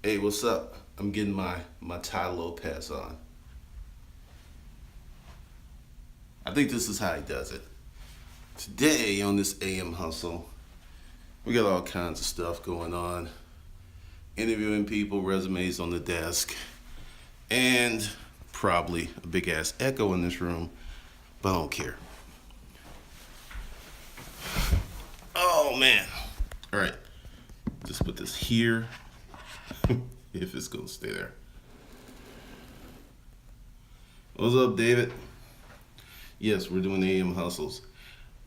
Hey, what's up? I'm getting my Ty Lopez on. I think this is how he does it. Today on this AM hustle, we got all kinds of stuff going on. Interviewing people, resumes on the desk, and probably a big ass echo in this room, but I don't care. Oh man. All right, just put this here if it's gonna stay there. What's up, David? Yes, we're doing AM hustles.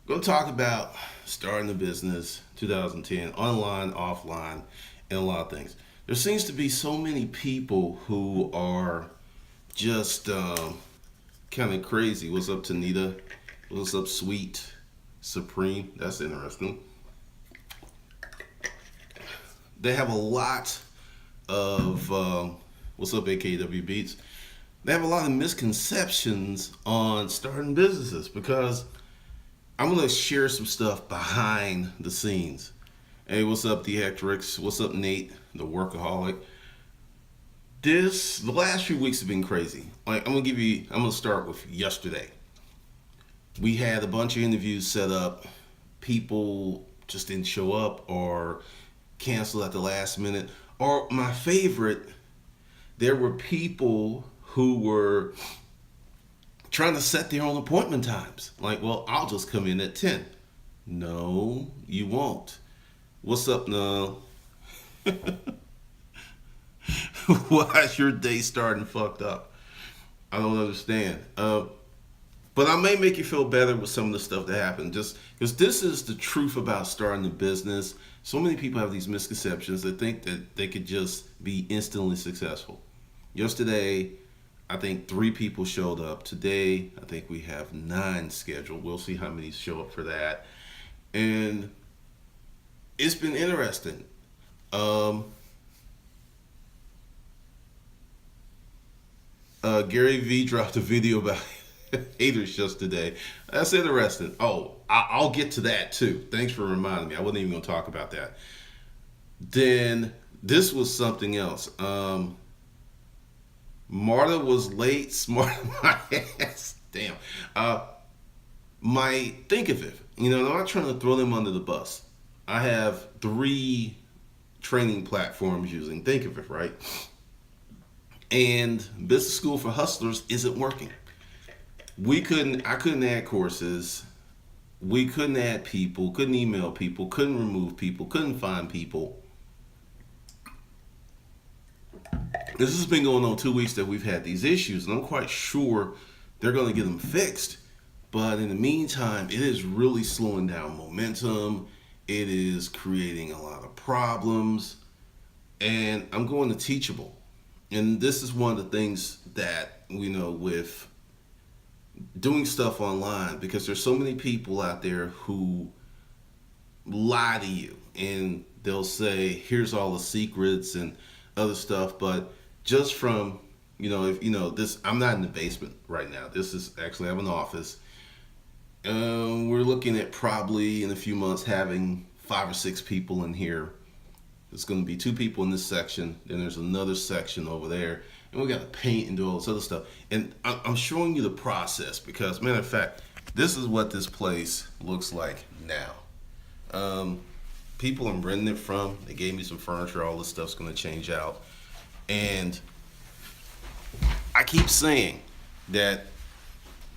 Going to talk about starting a business 2010, online, offline, and a lot of things. There seems to be so many people who are just kind of crazy. What's up, Tanita? What's up, Sweet Supreme? That's interesting. They have a lot of what's up, AKW Beats. They have a lot of misconceptions on starting businesses because I'm gonna share some stuff behind the scenes. Hey, what's up, the Hectrix? What's up, Nate, the workaholic? The last few weeks have been crazy. Like I'm gonna start with yesterday. We had a bunch of interviews set up. People just didn't show up or canceled at the last minute. Or my favorite, there were people who were trying to set their own appointment times. Like, well, I'll just come in at 10. No, you won't. What's up, no? Why is your day starting fucked up? I don't understand. But I may make you feel better with some of the stuff that happened. Just because this is the truth about starting a business. So many people have these misconceptions. They think that they could just be instantly successful. Yesterday, I think 3 people showed up. Today, I think we have 9 scheduled. We'll see how many show up for that. And it's been interesting. Gary Vee dropped a video about haters just today. That's interesting. Oh, I'll get to that too. Thanks for reminding me. I wasn't even going to talk about that. Then this was something else. Marta was late. Smart my ass. Damn. My think of it. I'm not trying to throw them under the bus. I have 3 training platforms using Think of It, right? And Business School for Hustlers isn't working. I couldn't add courses. We couldn't add people, couldn't email people, couldn't remove people, couldn't find people. This has been going on 2 weeks that we've had these issues, and I'm quite sure they're going to get them fixed. But in the meantime, it is really slowing down momentum. It is creating a lot of problems, and I'm going to Teachable. And this is one of the things that we know with doing stuff online, because there's so many people out there who lie to you and they'll say, here's all the secrets and other stuff. But just from, if this, I'm not in the basement right now. This is actually, I have an office. We're looking at probably in a few months having 5 or 6 people in here. There's going to be 2 people in this section. Then there's another section over there. And we got to paint and do all this other stuff. And I'm showing you the process because, matter of fact, this is what this place looks like now. People I'm renting it from, they gave me some furniture. All this stuff's going to change out. And I keep saying that,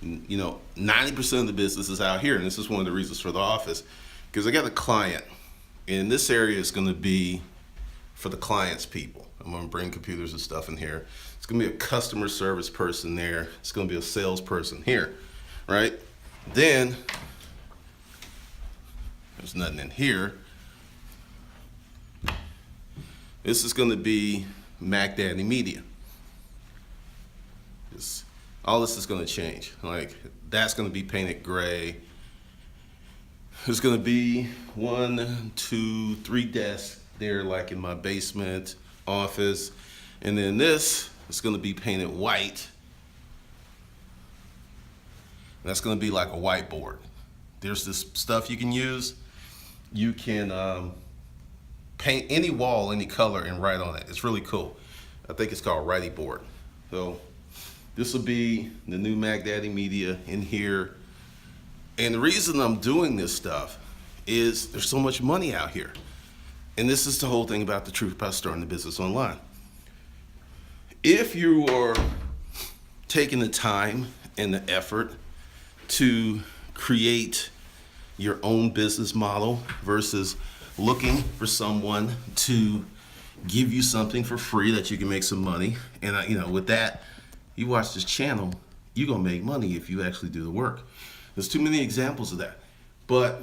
90% of the business is out here. And this is one of the reasons for the office. Because I got a client. And this area is going to be for the client's people. I'm going to bring computers and stuff in here. It's going to be a customer service person there. It's going to be a salesperson here, right? Then, there's nothing in here. This is going to be Mac Daddy Media. All this is going to change. Like, that's going to be painted gray. There's going to be 1, 2, 3 desks there, like in my basement office. And then this is going to be painted white. That's going to be like a whiteboard. There's this stuff you can use. You can paint any wall, any color, and write on it. It's really cool. I think it's called Righty Board. So this will be the new Mac Daddy Media in here. And the reason I'm doing this stuff is there's so much money out here. And this is the whole thing about the truth about starting a business online. If you are taking the time and the effort to create your own business model versus looking for someone to give you something for free that you can make some money, and with that, you watch this channel, you're gonna make money if you actually do the work. There's too many examples of that, but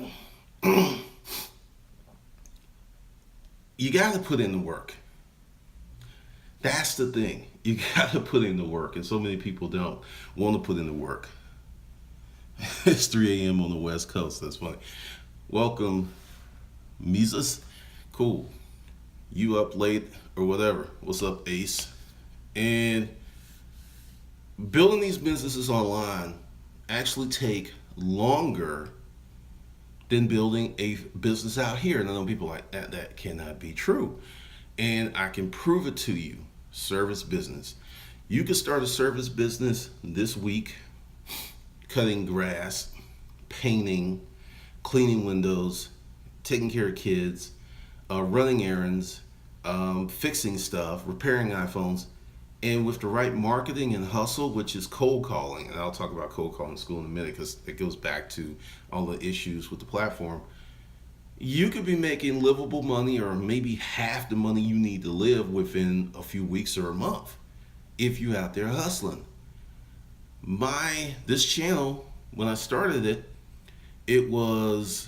you got to put in the work. That's the thing. You got to put in the work, and so many people don't want to put in the work. It's 3 a.m. on the West Coast. That's funny. Welcome, Mises. Cool. You up late or whatever. What's up, Ace? And building these businesses online actually take longer than building a business out here. And I know people are like, that cannot be true. And I can prove it to you. Service business. You can start a service business this week, cutting grass, painting, cleaning windows, taking care of kids, running errands, fixing stuff, repairing iPhones, and with the right marketing and hustle, which is cold calling, and I'll talk about cold calling in school in a minute because it goes back to all the issues with the platform, you could be making livable money or maybe half the money you need to live within a few weeks or a month if you're out there hustling. This channel, when I started it, it was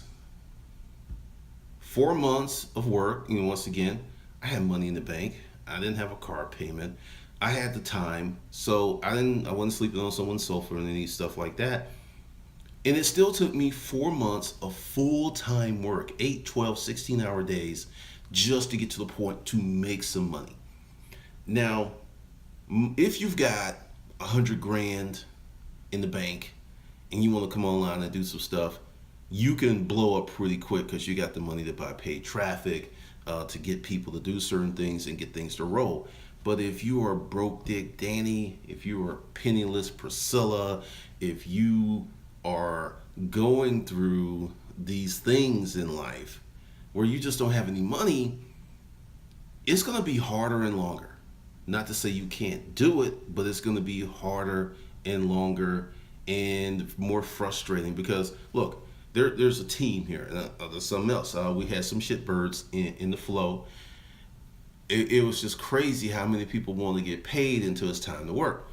4 months of work. Once again, I had money in the bank. I didn't have a car payment. I had the time, so I wasn't sleeping on someone's sofa and any stuff like that. And it still took me 4 months of full-time work, 8, 12, 16-hour days, just to get to the point to make some money. Now, if you've got $100,000 in the bank and you want to come online and do some stuff, you can blow up pretty quick because you got the money to buy paid traffic, to get people to do certain things and get things to roll. But if you are broke Dick Danny, if you are penniless Priscilla, if you are going through these things in life where you just don't have any money, it's going to be harder and longer. Not to say you can't do it, but it's going to be harder and longer and more frustrating because, look, there's a team here. There's something else. We had some shitbirds in the flow. It was just crazy how many people want to get paid until it's time to work.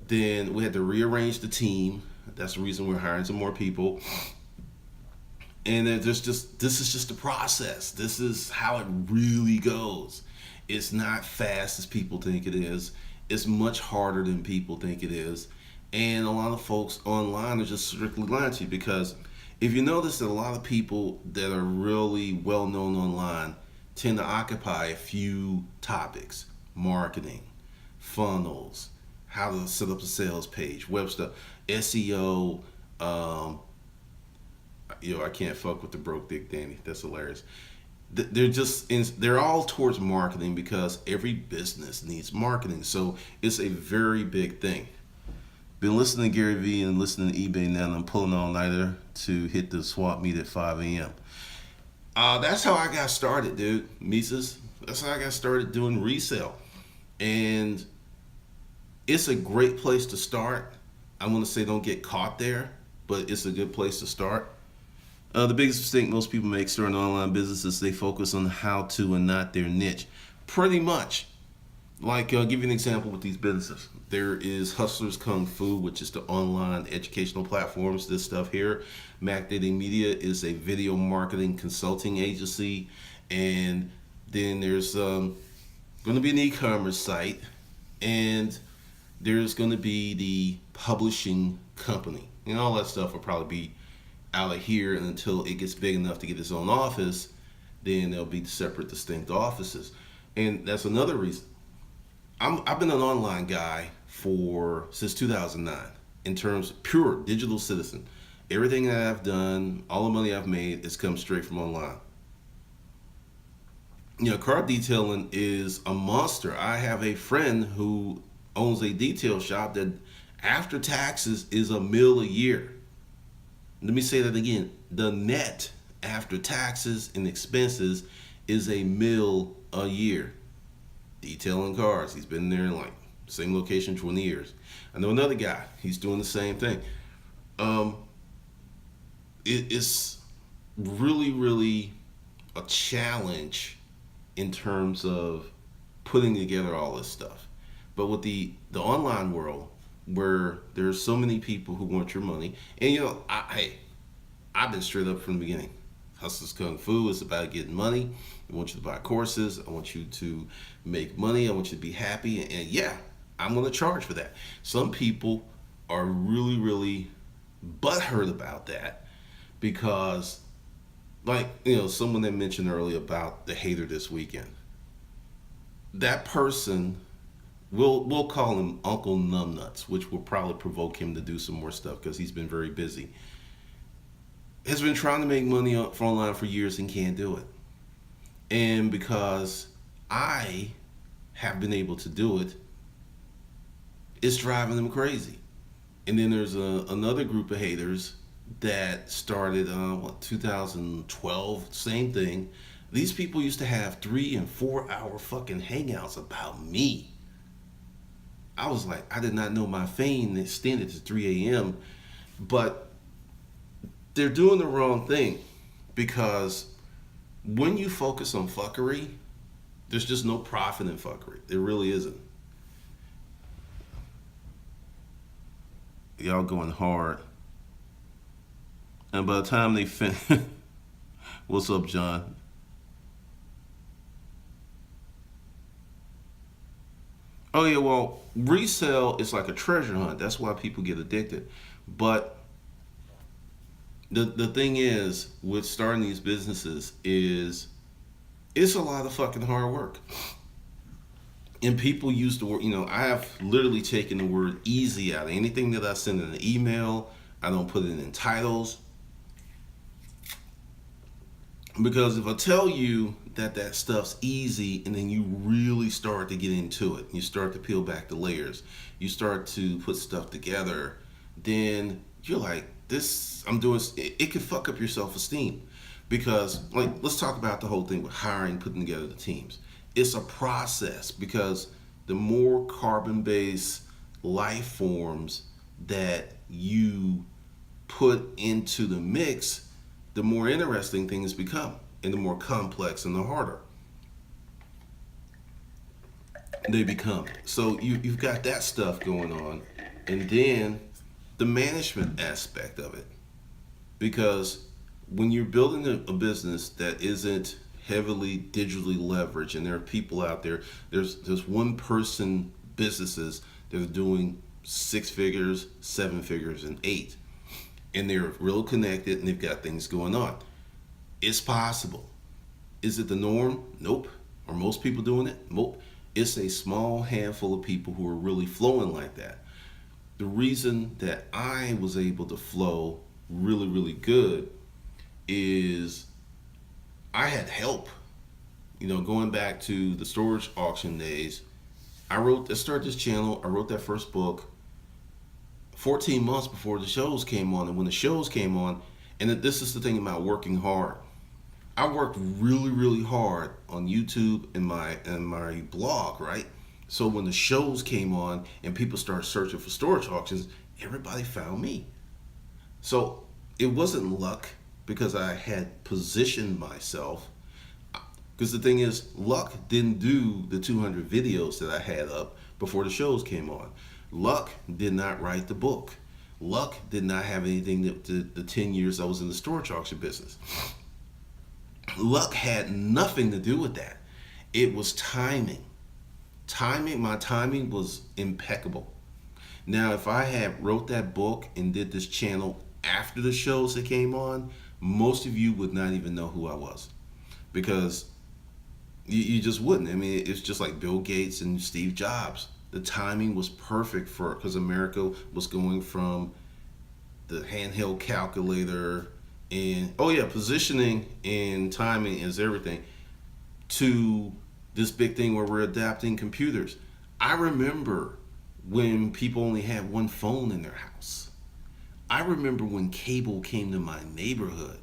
Then we had to rearrange the team. That's the reason we're hiring some more people. And then this is just the process. This is how it really goes. It's not fast as people think it is. It's much harder than people think it is. And a lot of folks online are just strictly lying to you because if you notice that a lot of people that are really well known online tend to occupy a few topics: marketing, funnels, how to set up a sales page, web stuff, SEO. I can't fuck with the broke Dick Danny. That's hilarious. They're all towards marketing because every business needs marketing. So it's a very big thing. Been listening to Gary Vee and listening to eBay now, and I'm pulling all-nighter to hit the swap meet at 5 a.m. That's how I got started, dude. Mises. That's how I got started doing resale. And it's a great place to start. I want to say don't get caught there, but it's a good place to start. The biggest mistake most people make starting online businesses, they focus on how to and not their niche. Pretty much. Like, I'll give you an example with these businesses. There is Hustlers Kung Fu, which is the online educational platforms, this stuff here. Mac Daddy Media is a video marketing consulting agency. And then there's going to be an e-commerce site. And there's going to be the publishing company. And all that stuff will probably be out of here, and until it gets big enough to get its own office, then there'll be separate, distinct offices. And that's another reason. I've been an online guy since 2009 in terms of pure digital citizen. Everything that I've done, all the money I've made, has come straight from online. Car detailing is a monster. I have a friend who owns a detail shop that after taxes is a mill a year. Let me say that again. The net after taxes and expenses is a mill a year. Detailing cars. He's been there in like same location 20 years. I know another guy. He's doing the same thing. Um, it's really, really a challenge in terms of putting together all this stuff. But with the online world, where there's so many people who want your money, and hey, I've been straight up from the beginning. Hustlers Kung Fu is about getting money. I want you to buy courses. I want you to make money. I want you to be happy. And yeah, I'm going to charge for that. Some people are really, really butthurt about that because, like, someone that mentioned earlier about the hater this weekend. That person, we'll call him Uncle Numbnuts, which will probably provoke him to do some more stuff because he's been very busy. Has been trying to make money for online for years and can't do it. And because I have been able to do it, it's driving them crazy. And then there's another group of haters that started 2012, same thing. These people used to have 3 and 4 hour fucking hangouts about me. I was like, I did not know my fame extended to 3 a.m. But they're doing the wrong thing because when you focus on fuckery, there's just no profit in fuckery. There really isn't. Y'all going hard. And by the time they finish, what's up, John? Oh yeah, well, resale is like a treasure hunt. That's why people get addicted. But the thing is with starting these businesses is it's a lot of fucking hard work. And people use the word, I have literally taken the word easy out of anything that I send in an email. I don't put it in titles. Because if I tell you that stuff's easy and then you really start to get into it, you start to peel back the layers, you start to put stuff together, then you're like, this, I'm doing, it could fuck up your self-esteem. Because, like, let's talk about the whole thing with hiring, putting together the teams. It's a process because the more carbon-based life forms that you put into the mix, the more interesting things become and the more complex and the harder they become. So you've got that stuff going on, and then the management aspect of it. Because when you're building a business that isn't heavily digitally leveraged, and there are people out there, there's one person businesses that are doing 6 figures, 7 figures, and 8, and they're real connected and they've got things going on. It's possible. Is it the norm? Nope. Are most people doing it? Nope. It's a small handful of people who are really flowing like that. The reason that I was able to flow really, really good is I had help. Going back to the storage auction days, I started this channel, I wrote that first book 14 months before the shows came on. And when the shows came on, and this is the thing about working hard. I worked really, really hard on YouTube and my blog, right? So when the shows came on and people started searching for storage auctions, everybody found me. So it wasn't luck because I had positioned myself. Because the thing is, luck didn't do the 200 videos that I had up before the shows came on. Luck did not write the book. Luck did not have anything the 10 years I was in the storage auction business. Luck had nothing to do with that. It was timing. My timing was impeccable. Now, if I had wrote that book and did this channel after the shows that came on, most of you would not even know who I was. Because you just wouldn't. I mean, it's just like Bill Gates and Steve Jobs. The timing was perfect because America was going from the handheld calculator and positioning and timing is everything to this big thing where we're adapting computers. I remember when people only had one phone in their house. I remember when cable came to my neighborhood.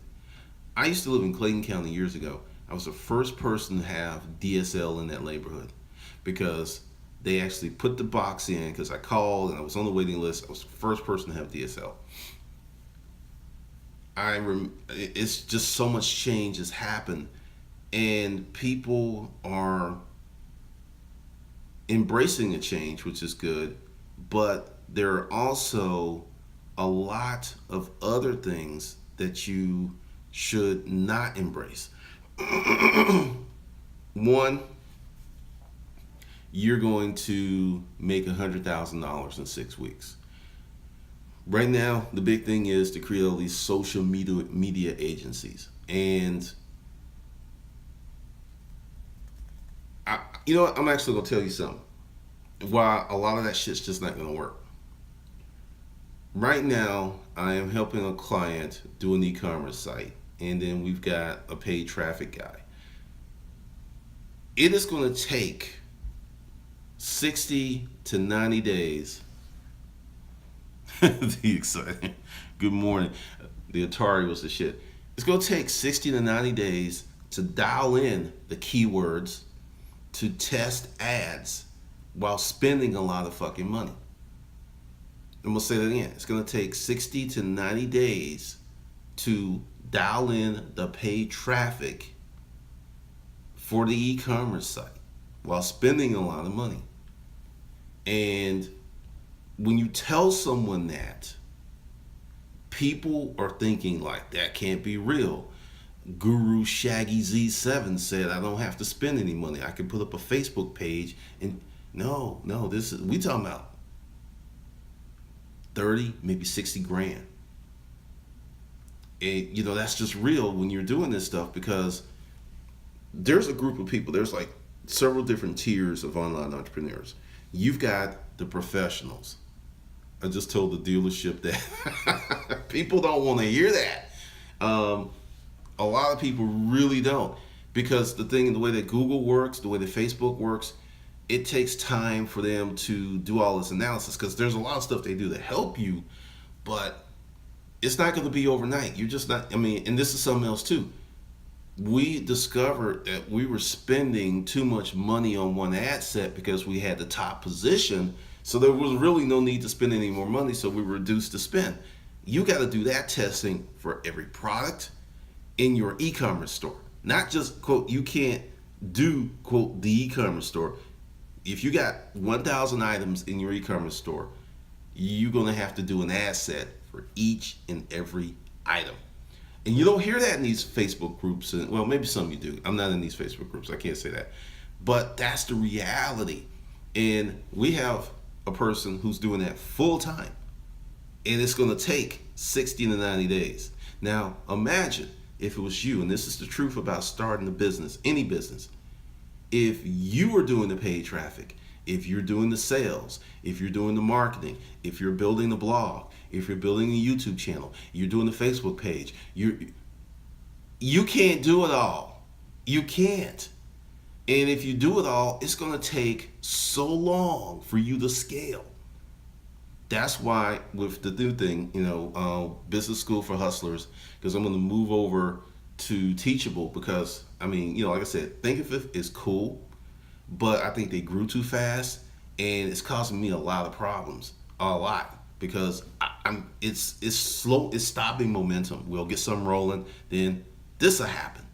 I used to live in Clayton County years ago. I was the first person to have DSL in that neighborhood because they actually put the box in because I called and I was on the waiting list. I was the first person to have DSL. It's just so much change has happened, and people are embracing the change, which is good, but there are also a lot of other things that you should not embrace. One, you're going to make $100,000 in 6 weeks. Right now, the big thing is to create all these social media agencies. And you know what? I'm actually going to tell you something. Why a lot of that shit's just not going to work. Right now, I am helping a client do an e-commerce site. And then we've got a paid traffic guy. It is going to take 60 to 90 days. The exciting. Good morning. The Atari was the shit. It's going to take 60 to 90 days to dial in the keywords to test ads while spending a lot of fucking money. I'm going to say that again. It's going to take 60 to 90 days to dial in the paid traffic for the e-commerce site while spending a lot of money. And when you tell someone that, people are thinking like, that can't be real. Guru Shaggy Z7 said I don't have to spend any money. I can put up a Facebook page and no, this is, we talking about 30, maybe 60 grand. And you know, that's just real when you're doing this stuff, because there's a group of people, there's like several different tiers of online entrepreneurs. You've got the professionals. I just told the dealership that people don't want to hear that. A lot of people really don't, because the way that Google works, the way that Facebook works, it takes time for them to do all this analysis, because there's a lot of stuff they do to help you, but it's not going to be overnight. You're just not, and this is something else too. We discovered that we were spending too much money on one ad set because we had the top position. So there was really no need to spend any more money. So we reduced the spend. You got to do that testing for every product in your e-commerce store. Not just, quote, you can't do, quote, the e-commerce store. If you got 1,000 items in your e-commerce store, you're going to have to do an ad set for each and every item. And you don't hear that in these Facebook groups. And, well, maybe some you do. I'm not in these Facebook groups. I can't say that. But that's the reality. And we have a person who's doing that full time. And it's going to take 60 to 90 days. Now, imagine if it was you, and this is the truth about starting a business, any business. If you were doing the paid traffic, if you're doing the sales, if you're doing the marketing, if you're building the blog, if you're building a YouTube channel, you're doing the Facebook page, you can't do it all. You can't. And if you do it all, it's going to take so long for you to scale. That's why with the new thing, Business School for Hustlers, because I'm going to move over to Teachable, because, like I said, Thinkific is cool, but I think they grew too fast, and it's causing me a lot of problems, a lot, because it's slow, it's stopping momentum. We'll get some rolling, then this will happen.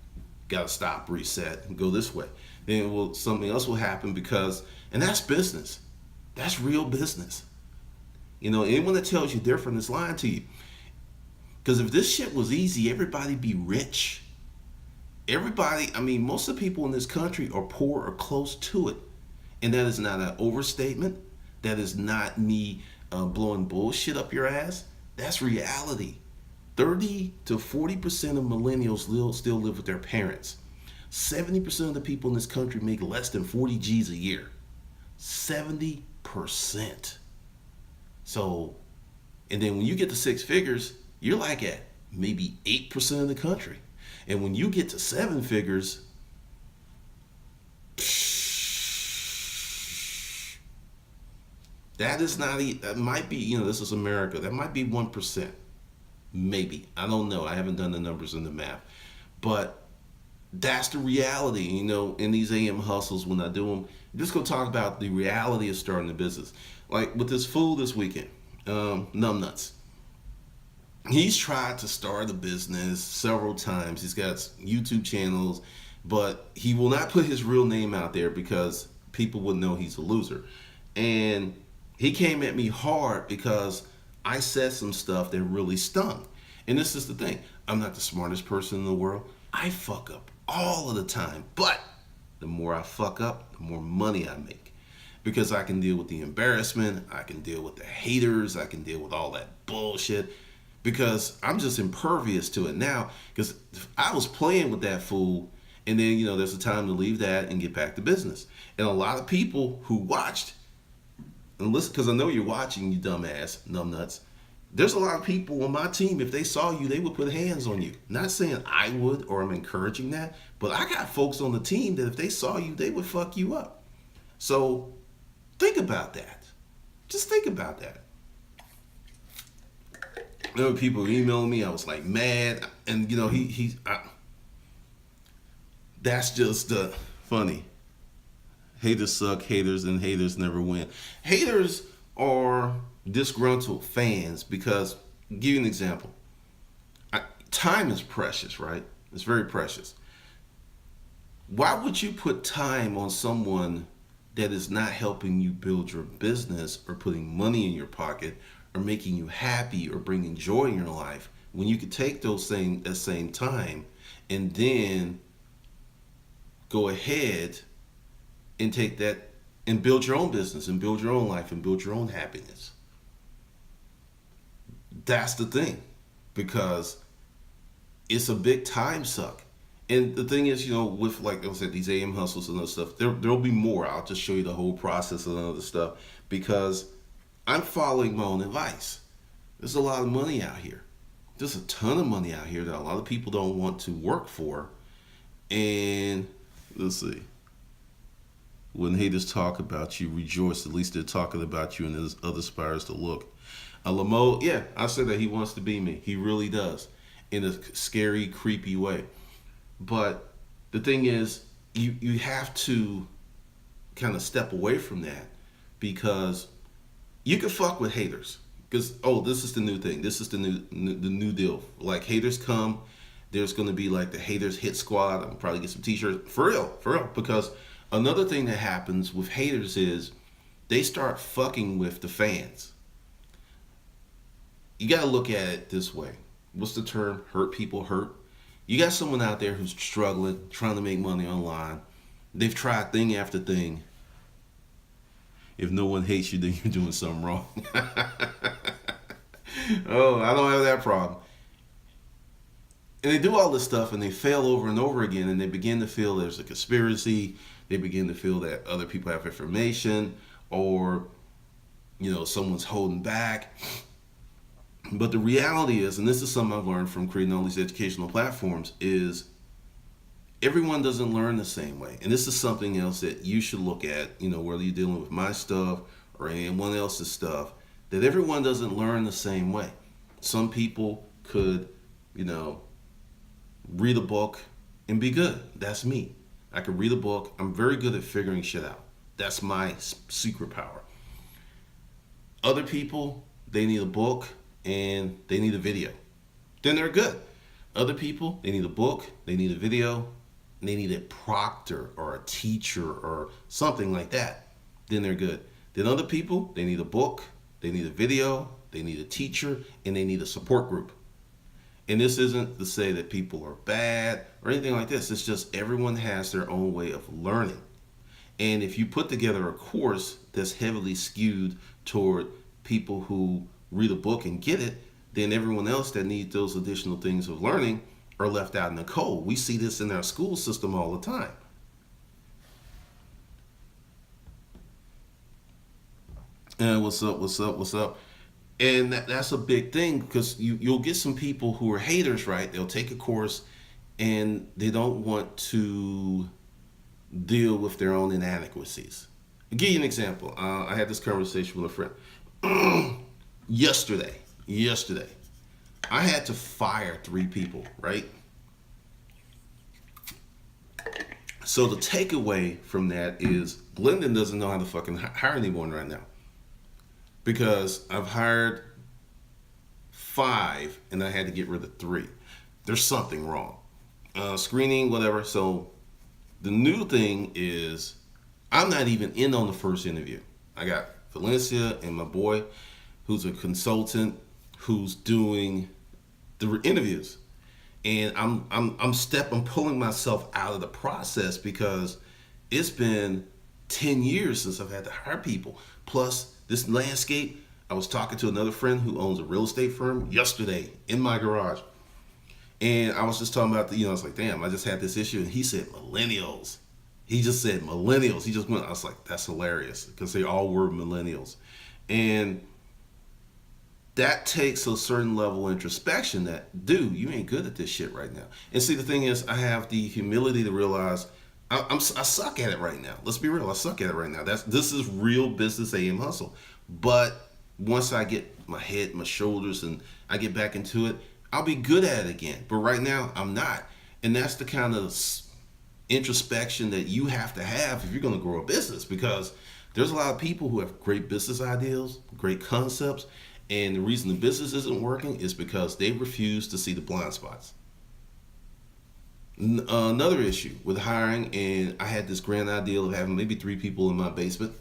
Got to stop, reset, and go this way. Then something else will happen, and that's business. That's real business. Anyone that tells you different is lying to you. Because if this shit was easy, everybody'd be rich. Everybody, most of the people in this country are poor or close to it. And that is not an overstatement. That is not me blowing bullshit up your ass. That's reality. 30 to 40% of millennials still live with their parents. 70% of the people in this country make less than 40 G's a year. 70%. So, and then when you get to six figures, you're like at maybe 8% of the country. And when you get to seven figures, That is not, that might be, you know, this is America. That might be 1%. Maybe. I don't know. I haven't done the numbers and the math. But that's the reality, you know, in these AM hustles when I do them. I'm just going to talk about the reality of starting a business. Like with this fool this weekend, Numbnuts. He's tried to start a business several times. He's got YouTube channels, but he will not put his real name out there because people would know he's a loser. And he came at me hard because I said some stuff that really stung. And this is the thing, I'm not the smartest person in the world. I fuck up all of the time. But the more I fuck up, the more money I make. Because I can deal with the embarrassment, I can deal with the haters, I can deal with all that bullshit. Because I'm just impervious to it now. Because I was playing with that fool, and then, you know, there's a time to leave that and get back to business. And a lot of people who watched, and listen, because I know you're watching, you dumbass, numbnuts. There's a lot of people on my team, if they saw you, they would put hands on you. Not saying I would or I'm encouraging that, but I got folks on the team that if they saw you, they would fuck you up. So think about that. Just think about that. There were people emailing me. I was like mad, and you know that's just funny. Haters suck, haters, and haters never win. Haters are disgruntled fans because, I'll give you an example. Time is precious, right? It's very precious. Why would you put time on someone that is not helping you build your business or putting money in your pocket or making you happy or bringing joy in your life when you could take that same time and then go ahead and take that and build your own business and build your own life and build your own happiness? That's the thing, because it's a big time suck. And the thing is, you know, with, like I said, these AM hustles and other stuff, there'll be more. I'll just show you the whole process and other stuff because I'm following my own advice. There's a lot of money out here. There's a ton of money out here that a lot of people don't want to work for. And let's see. When haters talk about you, rejoice. At least they're talking about you and there's other spires to look. Lamo, yeah, I said that he wants to be me. He really does. In a scary, creepy way. But the thing is, you have to kind of step away from that because you can fuck with haters. Because, oh, this is the new thing. This is the new deal. Like, haters come. There's going to be like the haters hit squad. I'm probably get some t-shirts. For real. Because another thing that happens with haters is they start fucking with the fans. You got to look at it this way. What's the term? Hurt people hurt. You got someone out there who's struggling, trying to make money online. They've tried thing after thing. If no one hates you, then you're doing something wrong. Oh, I don't have that problem. And they do all this stuff and they fail over and over again, and they begin to feel there's a conspiracy. They begin to feel that other people have information, or, you know, someone's holding back. But the reality is, and this is something I've learned from creating all these educational platforms, is everyone doesn't learn the same way. And this is something else that you should look at, you know, whether you're dealing with my stuff or anyone else's stuff, that everyone doesn't learn the same way. Some people could, you know, read a book and be good. That's me. I could read a book. I'm very good at figuring shit out. That's my secret power. Other people, they need a book and they need a video. Then they're good. Other people, they need a book, they need a video, and they need a proctor or a teacher or something like that. Then they're good. Then other people, they need a book, they need a video, they need a teacher, and they need a support group. And this isn't to say that people are bad or anything like this. It's just everyone has their own way of learning. And if you put together a course that's heavily skewed toward people who read a book and get it, then everyone else that needs those additional things of learning are left out in the cold. We see this in our school system all the time. And what's up? And that's a big thing, because you'll get some people who are haters, right? They'll take a course and they don't want to deal with their own inadequacies. I'll give you an example. I had this conversation with a friend yesterday. Yesterday, I had to fire 3 people, right? So the takeaway from that is Glendon doesn't know how to fucking hire anyone right now because I've hired 5 and I had to get rid of 3. There's something wrong. Screening, whatever. So the new thing is I'm not even in on the first interview. I got Valencia and my boy, who's a consultant, who's doing the interviews, and I'm pulling myself out of the process because it's been 10 years since I've had to hire people. Plus this landscape. I was talking to another friend who owns a real estate firm yesterday in my garage, and I was just talking about I was like, damn, I just had this issue, and he said millennials. He just said millennials. He just went. I was like, that's hilarious because they all were millennials, and that takes a certain level of introspection that, dude, you ain't good at this shit right now. And see, the thing is, I have the humility to realize I suck at it right now. Let's be real, I suck at it right now. This is real business AM hustle. But once I get my head, my shoulders, and I get back into it, I'll be good at it again. But right now, I'm not. And that's the kind of introspection that you have to have if you're going to grow a business, because there's a lot of people who have great business ideas, great concepts, and the reason the business isn't working is because they refuse to see the blind spots. Another issue with hiring, and I had this grand ideal of having maybe 3 people in my basement.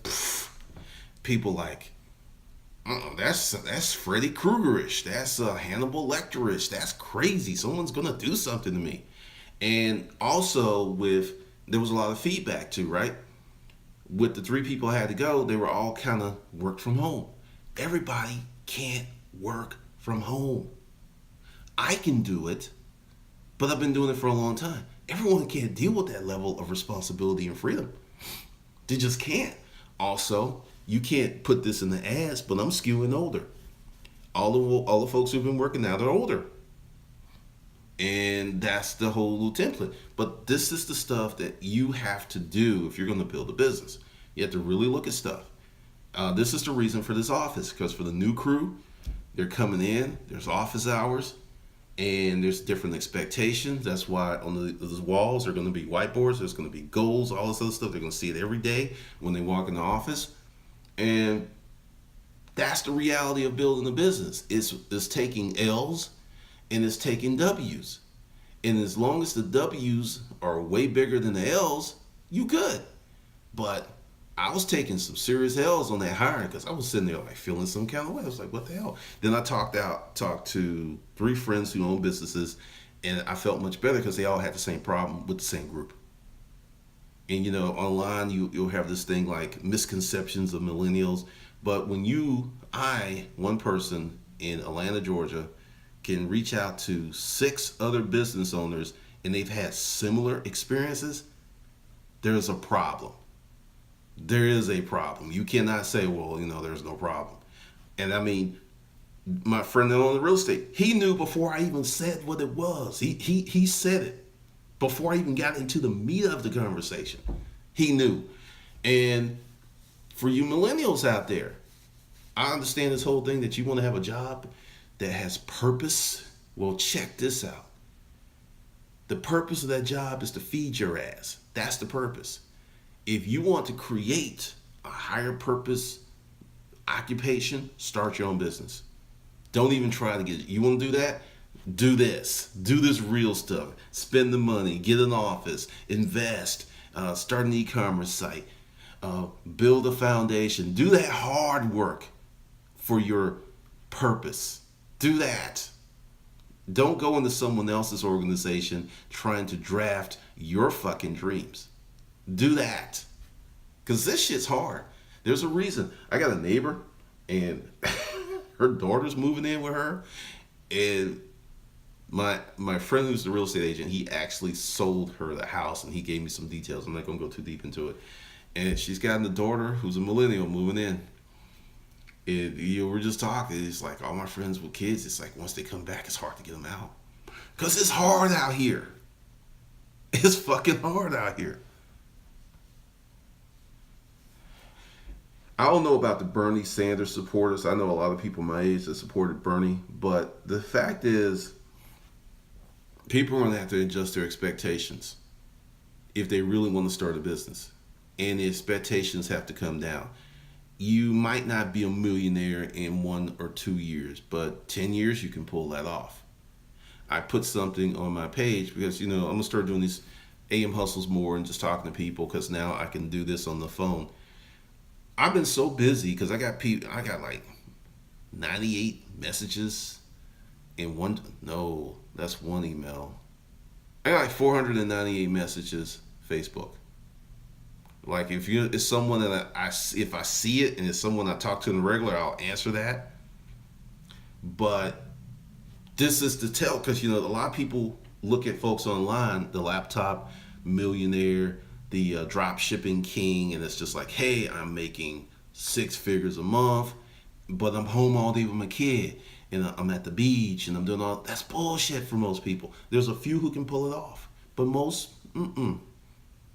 People like, that's Freddy Kruegerish, that's Hannibal Lecterish, that's crazy. Someone's gonna do something to me. And also there was a lot of feedback too, right? With the 3 people I had to go, they were all kind of work from home. Everybody can't work from home. I can do it, but I've been doing it for a long time. Everyone can't deal with that level of responsibility and freedom. They just can't. Also, you can't put this in the ads, but I'm skewing older. All the folks who've been working now, they're older. And that's the whole little template. But this is the stuff that you have to do if you're going to build a business. You have to really look at stuff. This is the reason for this office, because for the new crew, they're coming in, there's office hours, and there's different expectations. That's why on the walls are going to be whiteboards, there's going to be goals, all this other stuff. They're going to see it every day when they walk in the office. And that's the reality of building a business. It's taking L's and it's taking W's. And as long as the W's are way bigger than the L's, you good. But I was taking some serious L's on that hiring because I was sitting there like feeling some kind of way. I was like, what the hell? Then I talked to 3 friends who own businesses, and I felt much better because they all had the same problem with the same group. And online you'll have this thing like misconceptions of millennials. But when one person in Atlanta, Georgia, can reach out to 6 other business owners and they've had similar experiences, there's a problem. There is a problem. You cannot say, well, there's no problem. And I mean, my friend that owned the real estate, he knew before I even said what it was. He said it before I even got into the meat of the conversation. He knew. And for you millennials out there, I understand this whole thing that you want to have a job that has purpose. Well, check this out. The purpose of that job is to feed your ass. That's the purpose. If you want to create a higher purpose occupation, start your own business. Don't even try to get it. You want to do that? Do this. Do this real stuff. Spend the money. Get an office. Invest. Start an e-commerce site. Build a foundation. Do that hard work for your purpose. Do that. Don't go into someone else's organization trying to draft your fucking dreams. Do that. Because this shit's hard. There's a reason. I got a neighbor and her daughter's moving in with her. And my friend who's the real estate agent, he actually sold her the house and he gave me some details. I'm not going to go too deep into it. And she's got a daughter who's a millennial moving in. And we're just talking. It's like all my friends with kids, it's like once they come back, it's hard to get them out. Because it's hard out here. It's fucking hard out here. I don't know about the Bernie Sanders supporters. I know a lot of people my age that supported Bernie, but the fact is, people are going to have to adjust their expectations if they really want to start a business, and the expectations have to come down. You might not be a millionaire in 1 or 2 years, but 10 years you can pull that off. I put something on my page because I'm gonna start doing these AM hustles more and just talking to people because now I can do this on the phone. I've been so busy because I got people. I got like 98 messages in one. No, that's one email. I got like 498 messages Facebook. Like if it's someone that if I see it and it's someone I talk to in the regular, I'll answer that. But this is to tell because a lot of people look at folks online, the laptop millionaire, the drop shipping king, and it's just like, hey, I'm making 6 figures a month, but I'm home all day with my kid, and I'm at the beach, and I'm doing all. That's bullshit for most people. There's a few who can pull it off, but most,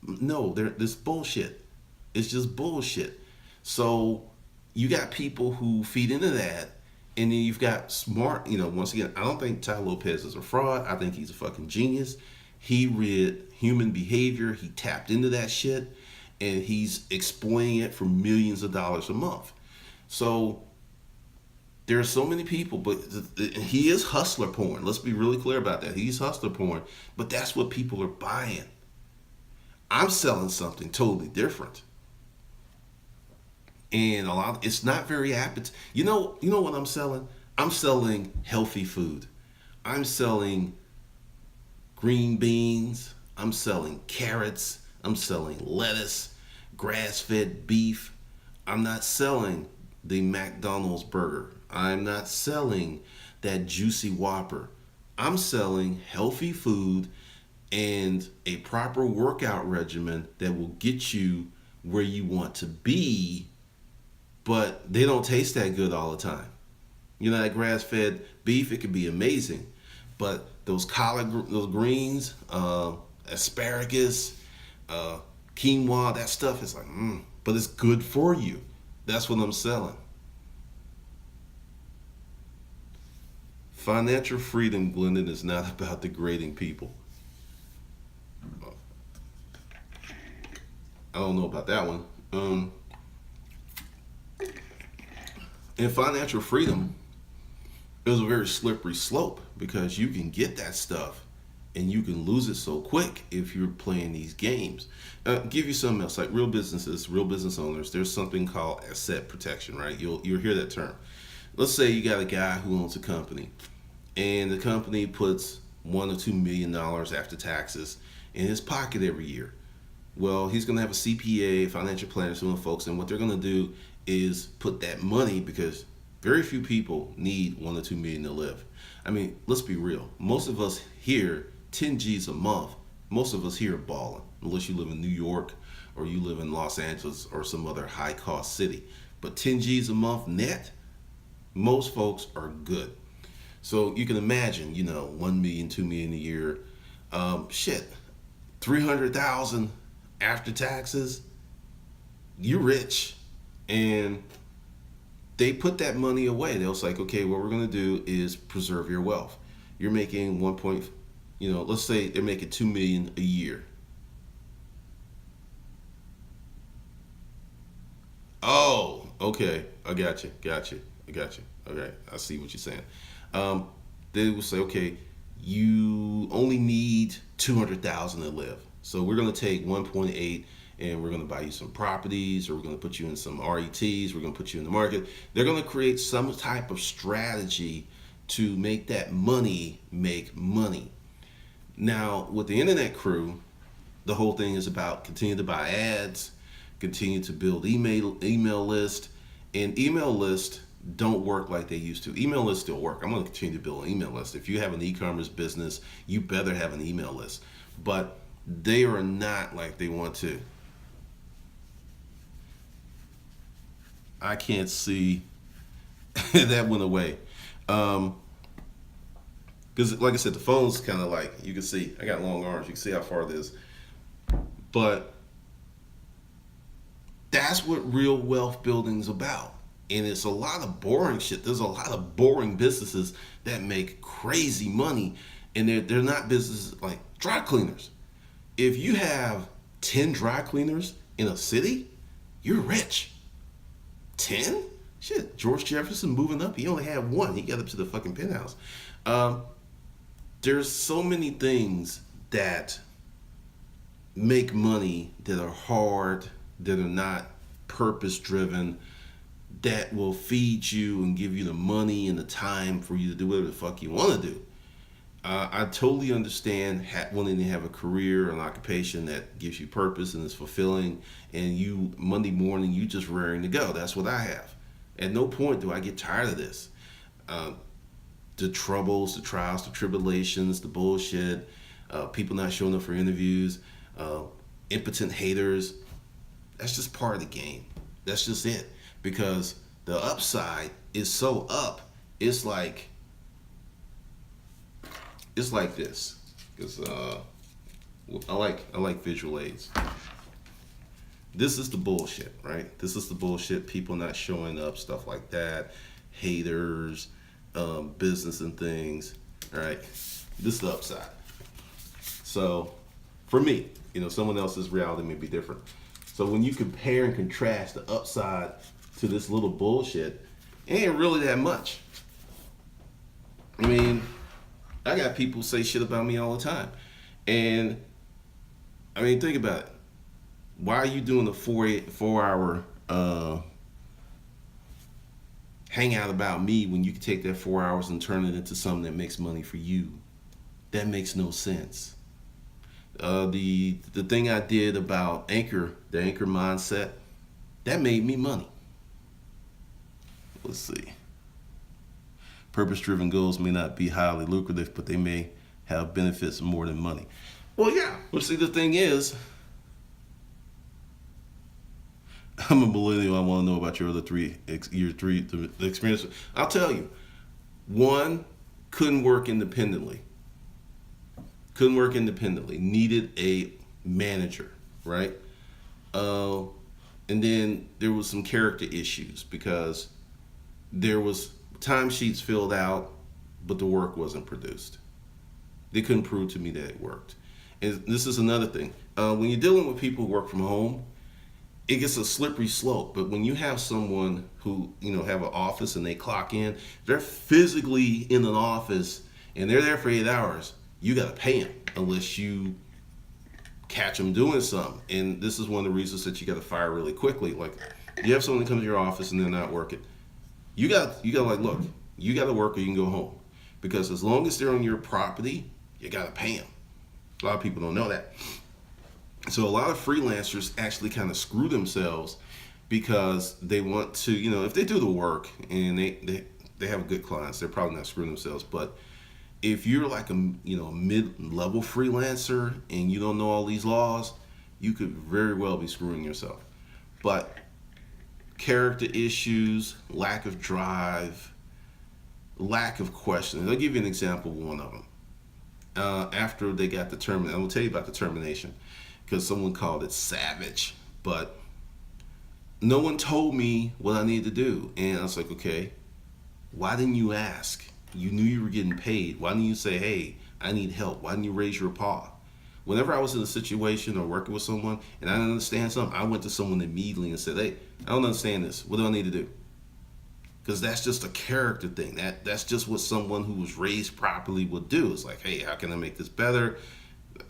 no, this bullshit. It's just bullshit. So you got people who feed into that, and then you've got smart. Once again, I don't think Tai Lopez is a fraud. I think he's a fucking genius. He read human behavior. He tapped into that shit, and he's exploiting it for millions of dollars a month. So there are so many people, but he is hustler porn. Let's be really clear about that. He's hustler porn, but that's what people are buying. I'm selling something totally different. And it's not very appetizing. You know what I'm selling? I'm selling healthy food. I'm selling green beans. I'm selling carrots. I'm selling lettuce, grass-fed beef. I'm not selling the McDonald's burger. I'm not selling that juicy Whopper. I'm selling healthy food and a proper workout regimen that will get you where you want to be, but they don't taste that good all the time. That grass-fed beef, it can be amazing, but those collard, those greens, asparagus, quinoa, that stuff is like, but it's good for you. That's what I'm selling. Financial freedom, Glendon, is not about degrading people. I don't know about that one. And financial freedom is a very slippery slope because you can get that stuff and you can lose it so quick if you're playing these games. Give you something else, like real businesses, real business owners. There's something called asset protection, right? You'll hear that term. Let's say you got a guy who owns a company, and the company puts $1 or $2 million after taxes in his pocket every year. Well, he's going to have a CPA, financial planner, some folks, and what they're going to do is put that money, because very few people need 1 or 2 million to live. I mean, let's be real. Most of us here, 10 G's a month, most of us here are balling, unless you live in New York or you live in Los Angeles or some other high cost city. But 10 G's a month net, most folks are good. So you can imagine, 1 million, 2 million a year, 300,000 after taxes, you're rich. And they put that money away. They'll say, okay, what we're going to do is preserve your wealth. You're making let's say they're making 2 million a year. Oh, okay. I got you. Okay, I see what you're saying. They will say, okay, you only need 200,000 to live. So we're going to take 1.8 and we're going to buy you some properties, or we're going to put you in some RETs, we're going to put you in the market. They're going to create some type of strategy to make that money make money. Now, with the internet crew, the whole thing is about continue to buy ads, continue to build email list, and email lists don't work like they used to. Email lists still work. I'm going to continue to build an email list. If you have an e-commerce business, you better have an email list. But they are not like they want to. I can't see that went away. Because like I said, the phone's kind of like, you can see, I got long arms. You can see how far it is. But That's what real wealth building's about. And it's a lot of boring shit. There's a lot of boring businesses that make crazy money, and they're not businesses like dry cleaners. If you have 10 dry cleaners in a city, you're rich. 10? Shit, George Jefferson moving up, he only had one. He got up to the fucking penthouse. Um, there's so many things that make money that are hard, that are not purpose driven, that will feed you and give you the money and the time for you to do whatever the fuck you want to do. I totally understand wanting to have a career, an occupation that gives you purpose and is fulfilling, and you Monday morning you just raring to go. That's what I have. At no point do I get tired of this. Uh, the troubles, the trials, the tribulations, the bullshit, people not showing up for interviews, uh, impotent haters. That's just part of the game. That's just it. Because the upside is so up. It's like this. Because I like visual aids. This is the bullshit, right? This is the bullshit. People not showing up, stuff like that. Haters, business and things. All right. This is the upside. So, for me, someone else's reality may be different. So when you compare and contrast the upside to this little bullshit, it ain't really that much. I mean, I got people say shit about me all the time. And, I mean, think about it. Why are you doing a 4-hour hangout about me when you can take that 4 hours and turn it into something that makes money for you? That makes no sense. The thing I did about Anchor, the Anchor mindset, that made me money. Let's see. Purpose-driven goals may not be highly lucrative, but they may have benefits more than money. Well, yeah. Well, see, the thing is, I'm a millennial. I want to know about your other the experience. I'll tell you. One, couldn't work independently. Needed a manager, right? And then there was some character issues because there was timesheets filled out, but the work wasn't produced. They couldn't prove to me that it worked. And this is another thing. When you're dealing with people who work from home, it gets a slippery slope. But when you have someone who, have an office and they clock in, they're physically in an office and they're there for 8 hours, you got to pay them unless you catch them doing something. And this is one of the reasons that you got to fire really quickly. Like, you have someone that comes to your office and they're not working. You got like, look, you got to work or you can go home. Because as long as they're on your property, you got to pay them. A lot of people don't know that. So a lot of freelancers actually kind of screw themselves because they want to, if they do the work and they have good clients, they're probably not screwing themselves. But if you're like a mid-level freelancer and you don't know all these laws, you could very well be screwing yourself. But character issues, lack of drive, lack of questions. I'll give you an example of one of them. After they got the termination, I'm going to tell you about the termination because someone called it savage, but no one told me what I needed to do. And I was like, okay, why didn't you ask? You knew you were getting paid. Why didn't you say, hey, I need help? Why didn't you raise your paw? Whenever I was in a situation or working with someone and I didn't understand something, I went to someone immediately and said, hey, I don't understand this. What do I need to do? Because that's just a character thing. That's just what someone who was raised properly would do. It's like, hey, how can I make this better?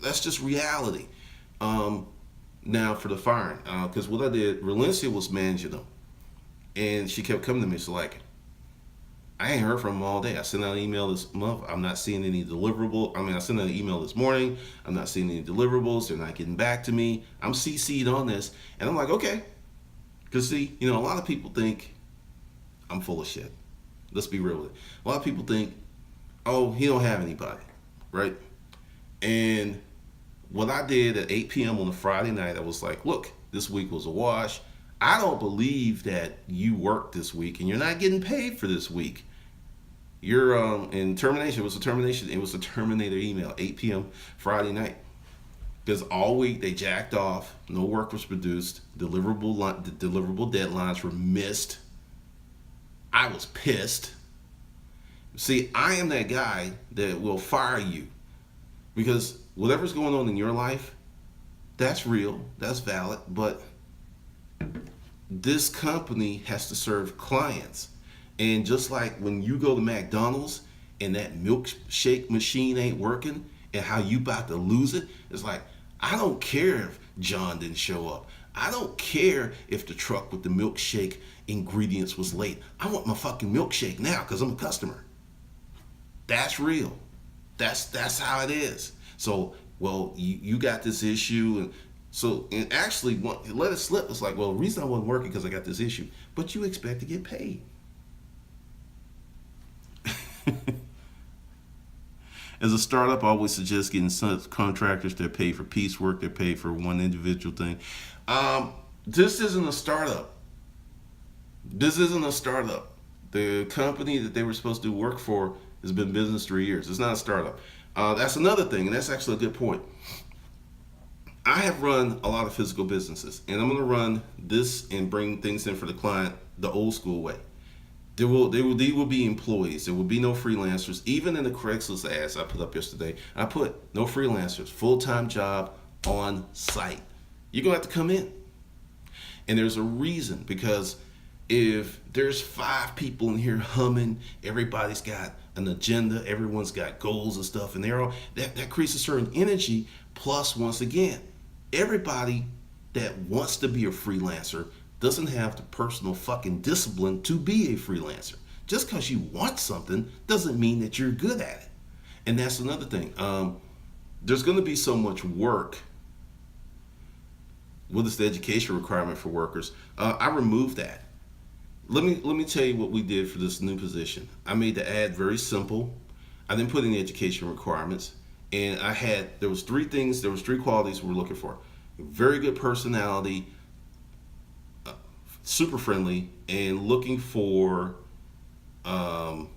That's just reality. Now for the firing, because what I did, Valencia was managing them, and she kept coming to me. So like, I ain't heard from them all day. I sent out an email this month. I'm not seeing any deliverable. I sent out an email this morning. I'm not seeing any deliverables. They're not getting back to me. I'm CC'd on this, and I'm like, okay. Because see, a lot of people think I'm full of shit. Let's be real with it. A lot of people think, oh, he don't have anybody, right? And what I did at 8 p.m. on a Friday night, I was like, look, this week was a wash. I don't believe that you worked this week and you're not getting paid for this week. You're in termination. It was a termination. It was a terminator email, 8 p.m. Friday night. because all week they jacked off. No work was produced. Deliverable deadlines were missed. I was pissed. See, I am that guy that will fire you because whatever's going on in your life, that's real, that's valid, but this company has to serve clients. And just like when you go to McDonald's and that milkshake machine ain't working and how you about to lose it, it's like, I don't care if John didn't show up. I don't care if the truck with the milkshake ingredients was late. I want my fucking milkshake now because I'm a customer. That's real. That's how it is. So, well, you got this issue, and actually let it slip. It's like, well, the reason I wasn't working because I got this issue, but you expect to get paid. As a startup, I always suggest getting contractors. They're paid for piecework. They're paid for one individual thing. This isn't a startup. This isn't a startup. The company that they were supposed to work for has been in business 3 years. It's not a startup. That's another thing, and that's actually a good point. I have run a lot of physical businesses, and I'm going to run this and bring things in for the client the old school way. There will be employees. There will be no freelancers. Even in the Craigslist ads I put up yesterday, I put no freelancers, full-time job on site. You're going to have to come in. And there's a reason, because if there's 5 people in here humming, everybody's got an agenda, everyone's got goals and stuff, and they're all that creates a certain energy. Plus, once again, everybody that wants to be a freelancer doesn't have the personal fucking discipline to be a freelancer. Just because you want something doesn't mean that you're good at it. And that's another thing. There's going to be so much work. What is the education requirement for workers? I removed that. Let me tell you what we did for this new position. I made the ad very simple. I didn't put any education requirements, and there was 3 things. There was 3 qualities we're looking for: very good personality, super friendly, and looking for. Hold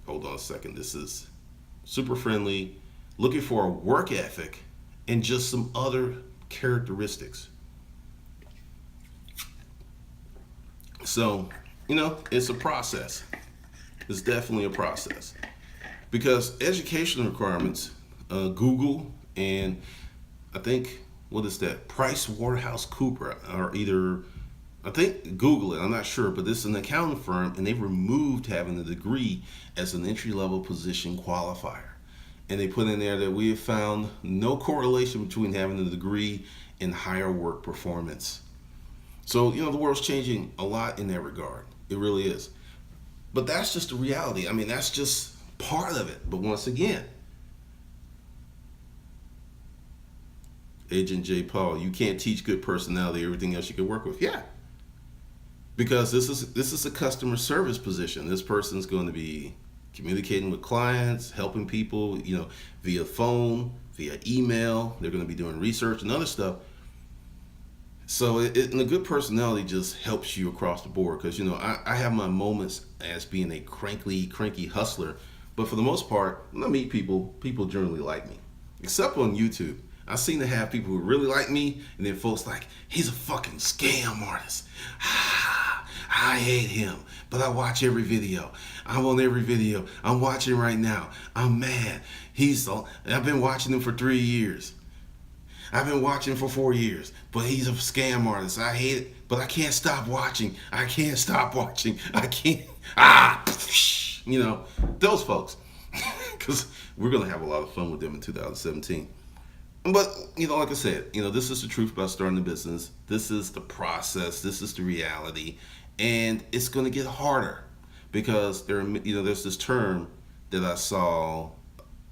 on a second. This is super friendly, looking for a work ethic, and just some other characteristics. So, it's a process. It's definitely a process. Because education requirements, Google and I think, what is that? PricewaterhouseCoopers, or either, I think Google it, I'm not sure, but this is an accounting firm, and they removed having a degree as an entry-level position qualifier. And they put in there that we have found no correlation between having a degree and higher work performance. So, the world's changing a lot in that regard. It really is. But that's just the reality. I mean, that's just part of it. But once again, Agent J. Paul, you can't teach good personality, everything else you can work with. Yeah. Because this is a customer service position. This person's going to be communicating with clients, helping people, via phone, via email. They're going to be doing research and other stuff. So and a good personality just helps you across the board, because I have my moments as being a cranky hustler, but for the most part, when I meet people generally like me, except on YouTube. I seem to have people who really like me, and then folks like, he's a fucking scam artist. I hate him, but I watch every video. I'm on every video. I'm watching right now. I'm mad. I've been watching him for 3 years. I've been watching for 4 years, but he's a scam artist. I hate it, but I can't stop watching. I can't. Those folks. Because we're going to have a lot of fun with them in 2017. But, like I said, this is the truth about starting a business. This is the process. This is the reality. And it's going to get harder because there's this term that I saw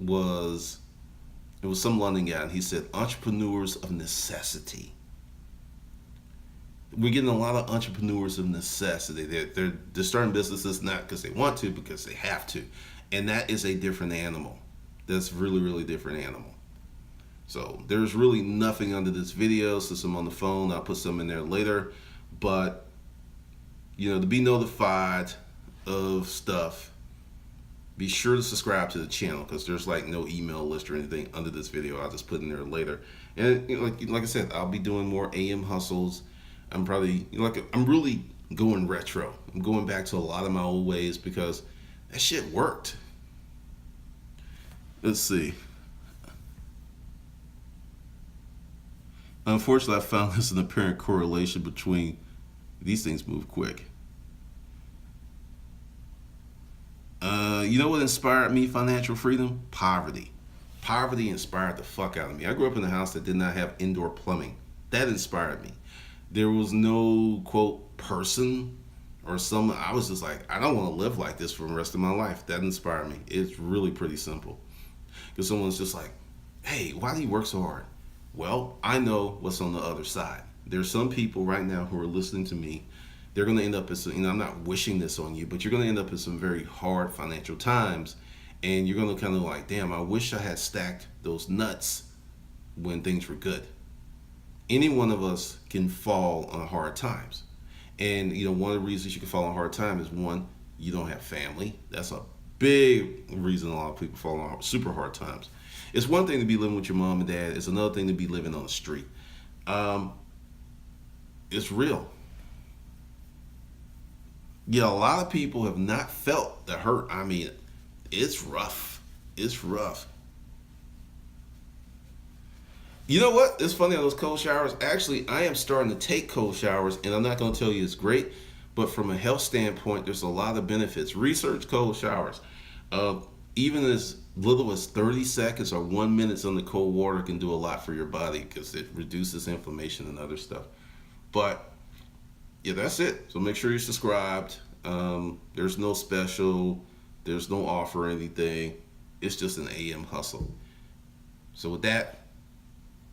it was some London guy, and he said, entrepreneurs of necessity. We're getting a lot of entrepreneurs of necessity. They're starting businesses not because they want to, because they have to. And that is a different animal. That's really, really different animal. So there's really nothing under this video. Since I'm on the phone, I'll put some in there later. But, to be notified of stuff, Be sure to subscribe to the channel because there's like no email list or anything under this video. I'll just put in there later. And like I said, I'll be doing more AM hustles. I'm probably I'm really going retro. I'm going back to a lot of my old ways because that shit worked. Let's see. Unfortunately, I found there's an apparent correlation between these things move quick. You know what inspired me financial freedom? Poverty. Poverty inspired the fuck out of me. I grew up in a house that did not have indoor plumbing. That inspired me. There was no, quote, person or some. I was just like, I don't want to live like this for the rest of my life. That inspired me. It's really pretty simple. Because someone's just like, hey, why do you work so hard? Well, I know what's on the other side. There's some people right now who are listening to me. They're going to end up in some, I'm not wishing this on you, but you're going to end up in some very hard financial times. And you're going to kind of like, damn, I wish I had stacked those nuts when things were good. Any one of us can fall on hard times. And, one of the reasons you can fall on hard times is one, you don't have family. That's a big reason a lot of people fall on super hard times. It's one thing to be living with your mom and dad. It's another thing to be living on the street. It's real. Yeah, a lot of people have not felt the hurt. I mean, it's rough. It's rough. You know what? It's funny on those cold showers. Actually, I am starting to take cold showers, and I'm not going to tell you it's great, but from a health standpoint, there's a lot of benefits. Research cold showers. Even as little as 30 seconds or 1 minute on the cold water can do a lot for your body because it reduces inflammation and other stuff. But yeah, that's it. So make sure you're subscribed. There's no special. There's no offer or anything. It's just an AM hustle. So with that,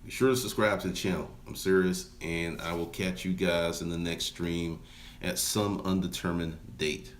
be sure to subscribe to the channel. I'm serious. And I will catch you guys in the next stream at some undetermined date.